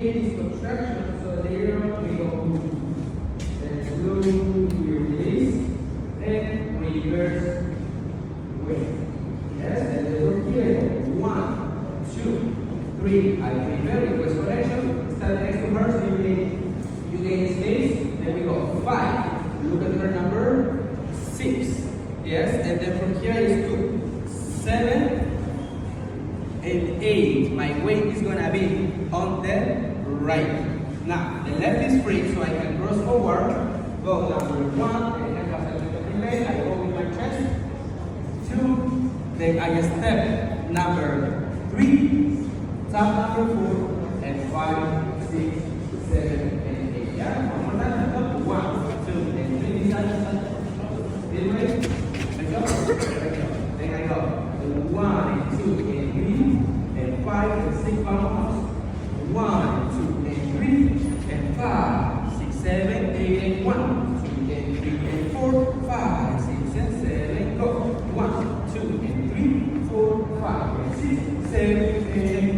This contraction, so there we go. Let's do your release and reverse way. Yes, and then from here, 1, 2, 3. I prepare reverse correction. Stand next to her, so you gain space. Then we go 5. Look at her number 6. Yes, and then from here is 2, 7, and 8. My weight is gonna be on the right. Now the left is free, so I can cross forward. Go number 1, and then after the relay, I go with my chest. 2, then I step number 3, tap number 4, and 5, 6, 7, and 8. Yeah, one more time. Up 1, 2, and 3. This side. This way. Let's go. Then I go 1 and 2 and 3 and 5 and 6 bounce. 1, 2 and 3 and 5, 6, 7, 8 and 1, 2 and 3 and 4, 5, 6 and 7. Go 1, 2 and 3, 4, 5 and 6, 7 and